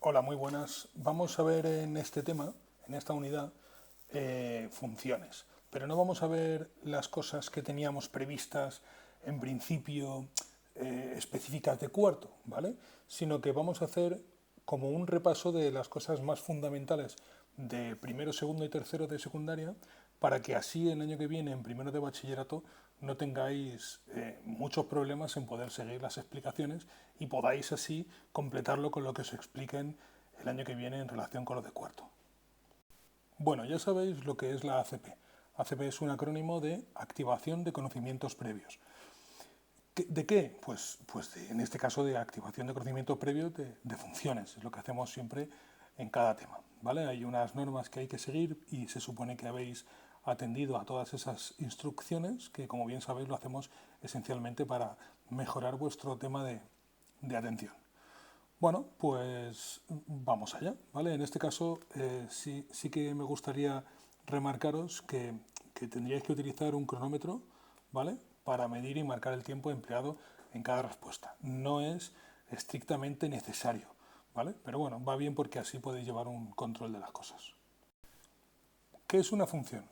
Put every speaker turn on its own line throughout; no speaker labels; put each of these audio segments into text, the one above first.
Hola, muy buenas. Vamos a ver en este tema, en esta unidad, funciones. Pero no vamos a ver las cosas que teníamos previstas en principio específicas de cuarto, ¿vale? Sino que vamos a hacer como un repaso de las cosas más fundamentales de primero, segundo y tercero de secundaria, para que así el año que viene, en primero de bachillerato, no tengáis muchos problemas en poder seguir las explicaciones y podáis así completarlo con lo que os expliquen el año que viene en relación con lo de cuarto. Bueno, ya sabéis lo que es la ACP. ACP es un acrónimo de Activación de Conocimientos Previos. ¿De qué? En este caso de activación de conocimientos previos de funciones, es lo que hacemos siempre en cada tema. ¿Vale? Hay unas normas que hay que seguir y se supone que habéis atendido a todas esas instrucciones que, como bien sabéis, lo hacemos esencialmente para mejorar vuestro tema de atención. Bueno, pues vamos allá, ¿vale? En este caso sí que me gustaría remarcaros que tendríais que utilizar un cronómetro, ¿vale? Para medir y marcar el tiempo empleado en cada respuesta. No es estrictamente necesario, ¿vale? Pero bueno, va bien porque así podéis llevar un control de las cosas. ¿Qué es una función?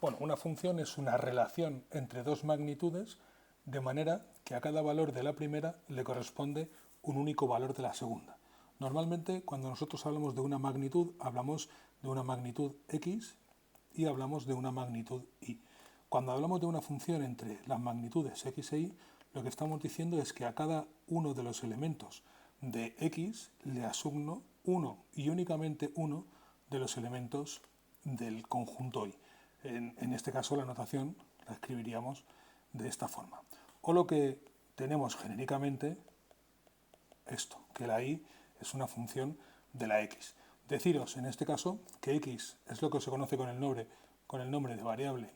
Bueno, una función es una relación entre dos magnitudes de manera que a cada valor de la primera le corresponde un único valor de la segunda. Normalmente, cuando nosotros hablamos de una magnitud, hablamos de una magnitud x y hablamos de una magnitud y. Cuando hablamos de una función entre las magnitudes x e y, lo que estamos diciendo es que a cada uno de los elementos de x le asigno uno y únicamente uno de los elementos del conjunto y. En este caso la notación la escribiríamos de esta forma. O lo que tenemos genéricamente, esto, que la y es una función de la x. Deciros en este caso que x es lo que se conoce con el nombre de variable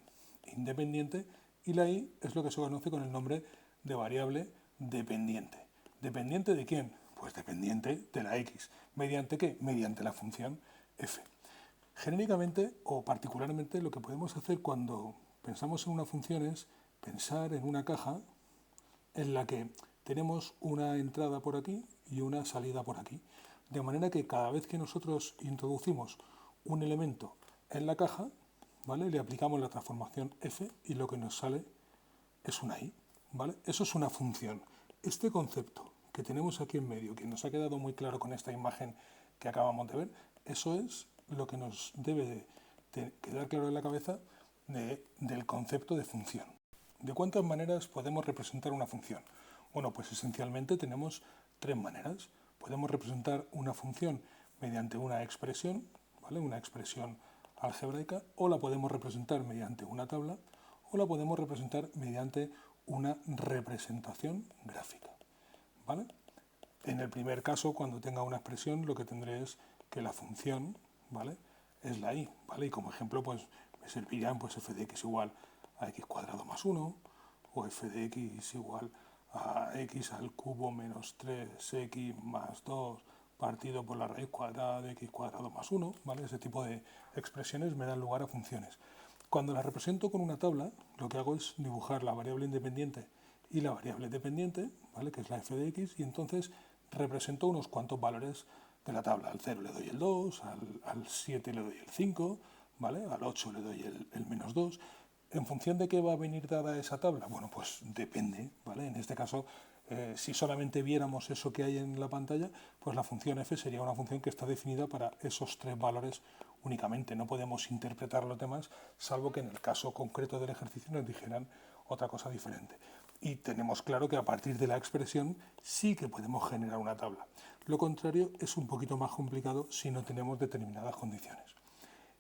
independiente y la y es lo que se conoce con el nombre de variable dependiente. ¿Dependiente de quién? Pues dependiente de la x. ¿Mediante qué? Mediante la función f. Genéricamente o particularmente lo que podemos hacer cuando pensamos en una función es pensar en una caja en la que tenemos una entrada por aquí y una salida por aquí. De manera que cada vez que nosotros introducimos un elemento en la caja, ¿vale? Le aplicamos la transformación f y lo que nos sale es una y. ¿Vale? Eso es una función. Este concepto que tenemos aquí en medio, que nos ha quedado muy claro con esta imagen que acabamos de ver, eso es lo que nos debe de quedar claro en la cabeza del concepto de función. ¿De cuántas maneras podemos representar una función? Bueno, pues esencialmente tenemos tres maneras. Podemos representar una función mediante una expresión, ¿vale? Una expresión algebraica, o la podemos representar mediante una tabla, o la podemos representar mediante una representación gráfica, ¿vale? En el primer caso, cuando tenga una expresión, lo que tendré es que la función, ¿vale? Es la y, ¿vale? Y como ejemplo, pues me servirían pues f de x igual a x cuadrado más 1, o f de x igual a x al cubo menos 3x más 2 partido por la raíz cuadrada de x cuadrado más 1, ¿vale? Ese tipo de expresiones me dan lugar a funciones. Cuando las represento con una tabla, lo que hago es dibujar la variable independiente y la variable dependiente, ¿vale? Que es la f de x, y entonces represento unos cuantos valores de la tabla. Al 0 le doy el 2, al 7 le doy el 5, ¿vale? Al 8 le doy el menos 2. ¿En función de qué va a venir dada esa tabla? Bueno, pues depende, ¿vale? En este caso, si solamente viéramos eso que hay en la pantalla, pues la función f sería una función que está definida para esos tres valores únicamente. No podemos interpretar los demás, salvo que en el caso concreto del ejercicio nos dijeran otra cosa diferente. Y tenemos claro que a partir de la expresión sí que podemos generar una tabla. Lo contrario es un poquito más complicado si no tenemos determinadas condiciones.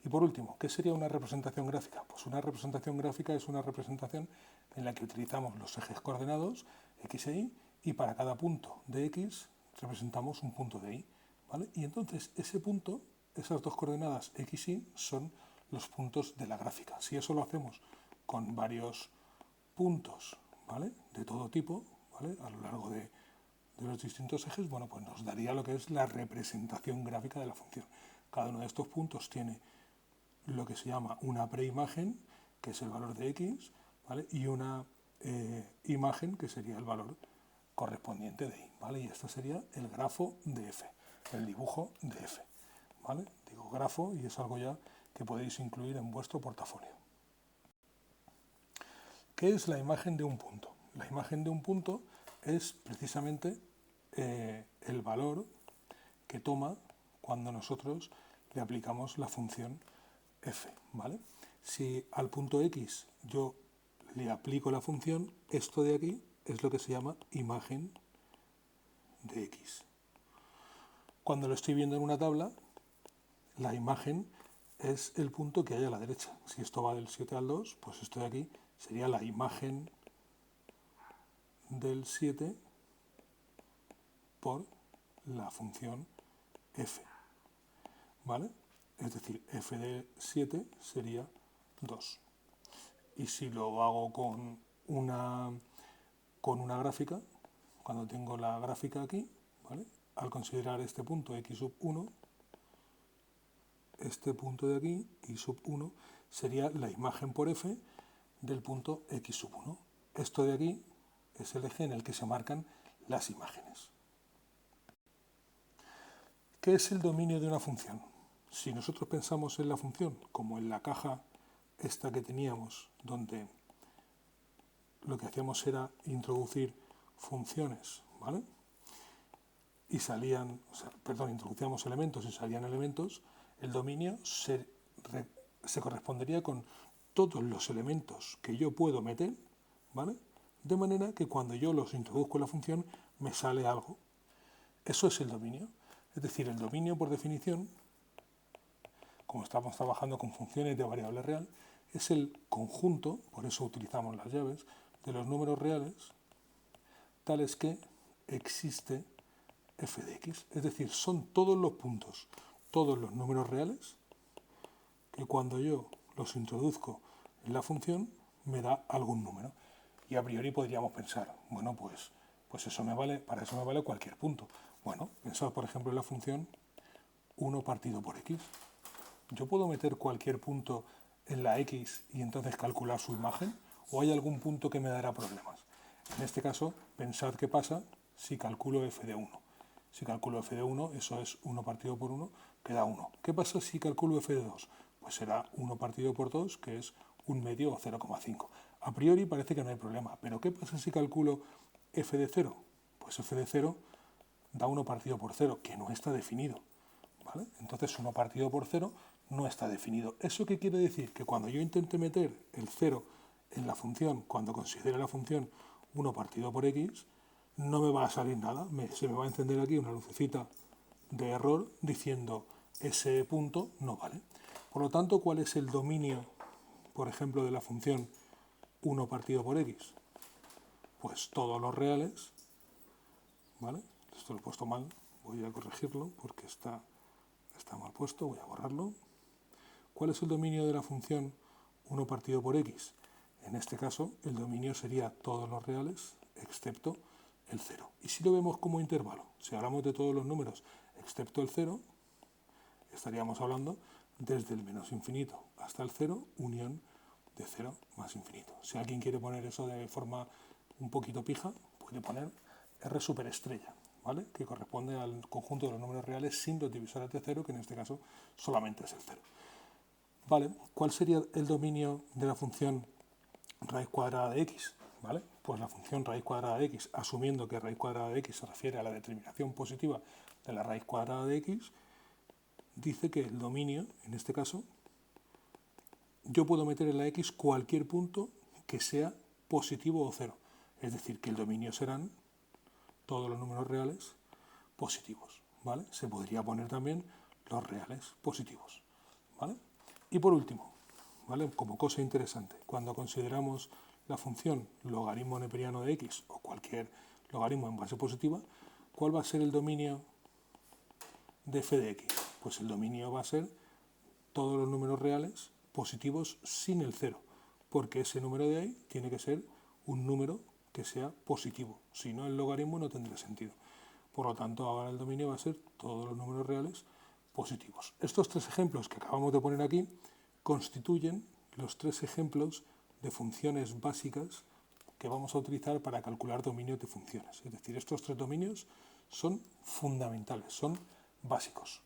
Y por último, ¿qué sería una representación gráfica? Pues una representación gráfica es una representación en la que utilizamos los ejes coordenados x e y para cada punto de x representamos un punto de y. ¿Vale? Y entonces ese punto, esas dos coordenadas x y son los puntos de la gráfica. Si eso lo hacemos con varios puntos, ¿vale? De todo tipo, ¿vale? A lo largo de los distintos ejes, bueno, pues nos daría lo que es la representación gráfica de la función. Cada uno de estos puntos tiene lo que se llama una preimagen, que es el valor de x, ¿vale? Y una imagen, que sería el valor correspondiente de y, ¿vale? Y esto sería el grafo de f. el dibujo de f, ¿vale? Digo grafo y es algo ya que podéis incluir en vuestro portafolio. ¿Qué es la imagen de un punto? La imagen de un punto es precisamente el valor que toma cuando nosotros le aplicamos la función f, ¿vale? Si al punto x yo le aplico la función, esto de aquí es lo que se llama imagen de x. Cuando lo estoy viendo en una tabla, la imagen es el punto que hay a la derecha. Si esto va del 7 al 2, pues esto de aquí sería la imagen del 7 por la función f, ¿vale? Es decir, f de 7 sería 2. Y si lo hago con una gráfica, cuando tengo la gráfica aquí, ¿vale? Al considerar este punto x sub 1, este punto de aquí, y sub 1, sería la imagen por f del punto x sub 1. Esto de aquí es el eje en el que se marcan las imágenes. ¿Qué es el dominio de una función? Si nosotros pensamos en la función como en la caja esta que teníamos, donde lo que hacíamos era introducir funciones, ¿vale? Y salían, introducíamos elementos y salían elementos, el dominio se correspondería con todos los elementos que yo puedo meter, ¿vale? De manera que cuando yo los introduzco en la función me sale algo. Eso es el dominio. Es decir, el dominio por definición, como estamos trabajando con funciones de variable real, es el conjunto, por eso utilizamos las llaves, de los números reales, tales que existe f de x. Es decir, son todos los puntos, todos los números reales, que cuando yo los introduzco en la función me da algún número. Y a priori podríamos pensar, bueno, pues eso me vale, para eso me vale cualquier punto. Bueno, pensad por ejemplo en la función 1 partido por x. ¿Yo puedo meter cualquier punto en la x y entonces calcular su imagen? ¿O hay algún punto que me dará problemas? En este caso, pensad qué pasa si calculo f de 1. Si calculo f de 1, eso es 1 partido por 1, que da 1. ¿Qué pasa si calculo f de 2? Pues será 1 partido por 2, que es 1 medio o 0,5. A priori parece que no hay problema, pero ¿qué pasa si calculo f de 0? Pues f de 0 da 1 partido por 0, que no está definido, ¿vale? Entonces 1 partido por 0 no está definido. ¿Eso qué quiere decir? Que cuando yo intente meter el 0 en la función, cuando considere la función 1 partido por x, no me va a salir nada. Se me va a encender aquí una lucecita de error diciendo ese punto no vale. Por lo tanto, ¿cuál es el dominio, por ejemplo, de la función 1 partido por x? Pues todos los reales, ¿vale? Esto lo he puesto mal, voy a corregirlo porque está mal puesto, voy a borrarlo. ¿Cuál es el dominio de la función 1 partido por x? En este caso, el dominio sería todos los reales, excepto el 0. Y si lo vemos como intervalo, si hablamos de todos los números, excepto el 0, estaríamos hablando desde el menos infinito hasta el 0, unión de 0 más infinito. Si alguien quiere poner eso de forma un poquito pija, puede poner R superestrella, ¿vale? Que corresponde al conjunto de los números reales sin los divisores de 0, que en este caso solamente es el 0. Vale, ¿cuál sería el dominio de la función raíz cuadrada de x? ¿Vale? Pues la función raíz cuadrada de x, asumiendo que raíz cuadrada de x se refiere a la determinación positiva de la raíz cuadrada de x, dice que el dominio, en este caso, yo puedo meter en la x cualquier punto que sea positivo o cero. Es decir, que el dominio serán todos los números reales positivos, ¿vale? Se podría poner también los reales positivos, ¿vale? Y por último, ¿vale? Como cosa interesante, cuando consideramos la función logaritmo neperiano de x o cualquier logaritmo en base positiva, ¿cuál va a ser el dominio de f de x? Pues el dominio va a ser todos los números reales positivos sin el 0, porque ese número de ahí tiene que ser un número que sea positivo, si no el logaritmo no tendría sentido. Por lo tanto, ahora el dominio va a ser todos los números reales positivos. Estos tres ejemplos que acabamos de poner aquí constituyen los tres ejemplos de funciones básicas que vamos a utilizar para calcular dominios de funciones. Es decir, estos tres dominios son fundamentales, son básicos.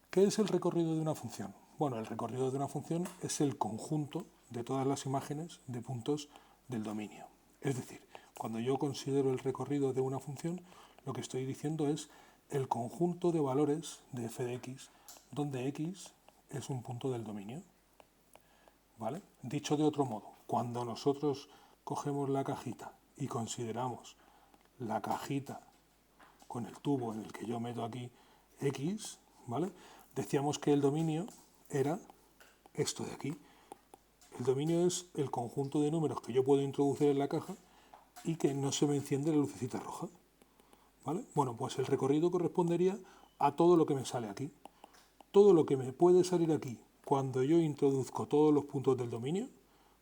¿Qué es el recorrido de una función? Bueno, el recorrido de una función es el conjunto de todas las imágenes de puntos del dominio. Es decir, cuando yo considero el recorrido de una función, lo que estoy diciendo es el conjunto de valores de f de x, donde x es un punto del dominio. ¿Vale? Dicho de otro modo, cuando nosotros cogemos la cajita y consideramos la cajita con el tubo en el que yo meto aquí x, ¿vale? Decíamos que el dominio era esto de aquí. El dominio es el conjunto de números que yo puedo introducir en la caja y que no se me enciende la lucecita roja. ¿Vale? Bueno, pues el recorrido correspondería a todo lo que me sale aquí. Todo lo que me puede salir aquí cuando yo introduzco todos los puntos del dominio,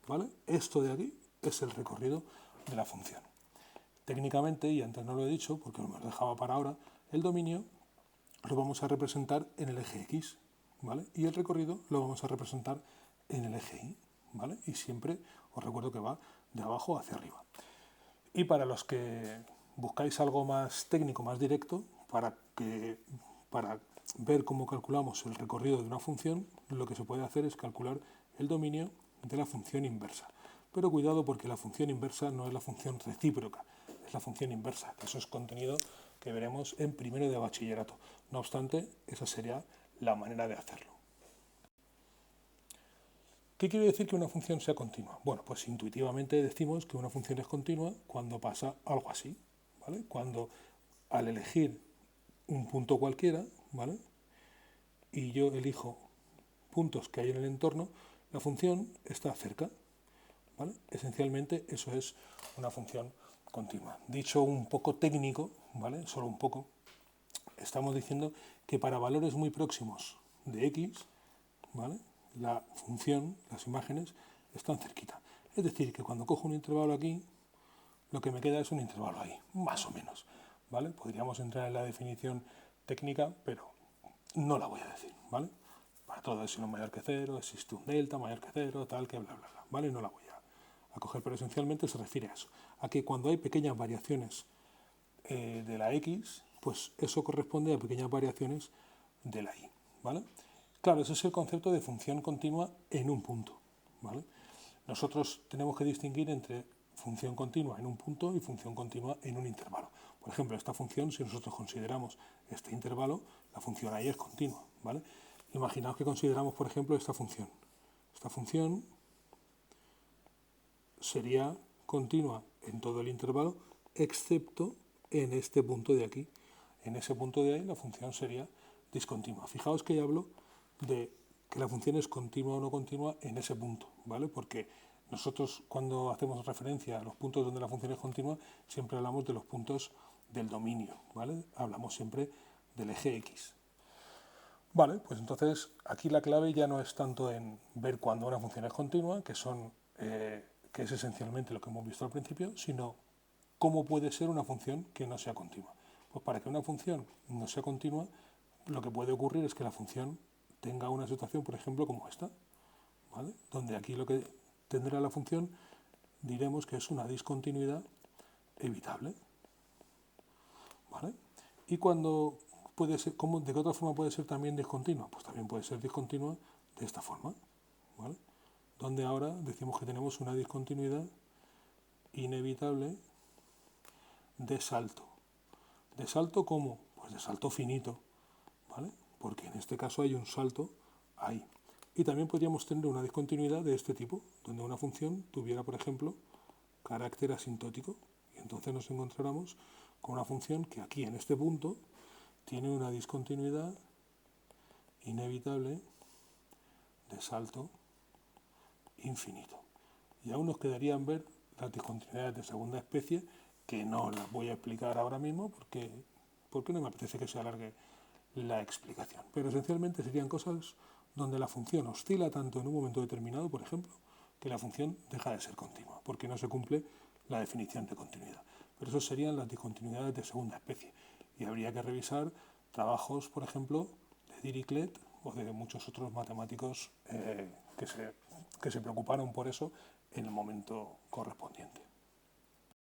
¿vale? Esto de aquí es el recorrido de la función. Técnicamente, y antes no lo he dicho porque me lo dejaba para ahora, el dominio lo vamos a representar en el eje X, ¿vale? Y el recorrido lo vamos a representar en el eje Y, ¿vale? Y siempre os recuerdo que va de abajo hacia arriba. Y para los que buscáis algo más técnico, más directo, para ver cómo calculamos el recorrido de una función, lo que se puede hacer es calcular el dominio de la función inversa. Pero cuidado porque la función inversa no es la función recíproca, es la función inversa, que eso es contenido que veremos en primero de bachillerato. No obstante, esa sería la manera de hacerlo. ¿Qué quiere decir que una función sea continua? Bueno, pues intuitivamente decimos que una función es continua cuando pasa algo así, ¿vale? Cuando al elegir un punto cualquiera, ¿vale? Y yo elijo puntos que hay en el entorno, la función está cerca, ¿vale? Esencialmente eso es una función continua. Dicho un poco técnico, ¿vale? Solo un poco, estamos diciendo que para valores muy próximos de x, ¿vale? La función, las imágenes, están cerquita. Es decir, que cuando cojo un intervalo aquí, lo que me queda es un intervalo ahí, más o menos, ¿vale? Podríamos entrar en la definición técnica, pero no la voy a decir, ¿vale? Para todo es mayor que cero, existe un delta mayor que cero, tal, que bla, bla, bla, ¿vale? No la voy a coger, pero esencialmente se refiere a eso, a que cuando hay pequeñas variaciones de la x, pues eso corresponde a pequeñas variaciones de la y, ¿vale? Claro, ese es el concepto de función continua en un punto, ¿vale? Nosotros tenemos que distinguir entre función continua en un punto y función continua en un intervalo. Por ejemplo, esta función, si nosotros consideramos este intervalo, la función ahí es continua, ¿vale? Imaginaos que consideramos, por ejemplo, esta función. Esta función sería continua en todo el intervalo, excepto en este punto de aquí. En ese punto de ahí la función sería discontinua. Fijaos que ya hablo de que la función es continua o no continua en ese punto, ¿vale? Porque nosotros cuando hacemos referencia a los puntos donde la función es continua, siempre hablamos de los puntos del dominio, ¿vale? Hablamos siempre del eje X. Vale, pues entonces aquí la clave ya no es tanto en ver cuándo una función es continua, que es esencialmente lo que hemos visto al principio, sino cómo puede ser una función que no sea continua. Pues para que una función no sea continua, lo que puede ocurrir es que la función tenga una situación, por ejemplo, como esta, ¿vale? Donde aquí lo que tendrá la función diremos que es una discontinuidad evitable, ¿vale? Y cuando puede ser, ¿de qué otra forma puede ser también discontinua? Pues también puede ser discontinua de esta forma, ¿vale? Donde ahora decimos que tenemos una discontinuidad inevitable de salto. ¿De salto cómo? Pues de salto finito, ¿vale? Porque en este caso hay un salto ahí. Y también podríamos tener una discontinuidad de este tipo, donde una función tuviera, por ejemplo, carácter asintótico. Y entonces nos encontráramos con una función que aquí, en este punto, tiene una discontinuidad inevitable de salto infinito. Y aún nos quedarían ver las discontinuidades de segunda especie, que no las voy a explicar ahora mismo porque no me apetece que se alargue la explicación. Pero esencialmente serían cosas donde la función oscila tanto en un momento determinado, por ejemplo, que la función deja de ser continua, porque no se cumple la definición de continuidad. Pero eso serían las discontinuidades de segunda especie. Y habría que revisar trabajos, por ejemplo, de Dirichlet o de muchos otros matemáticos que se preocuparon por eso en el momento correspondiente.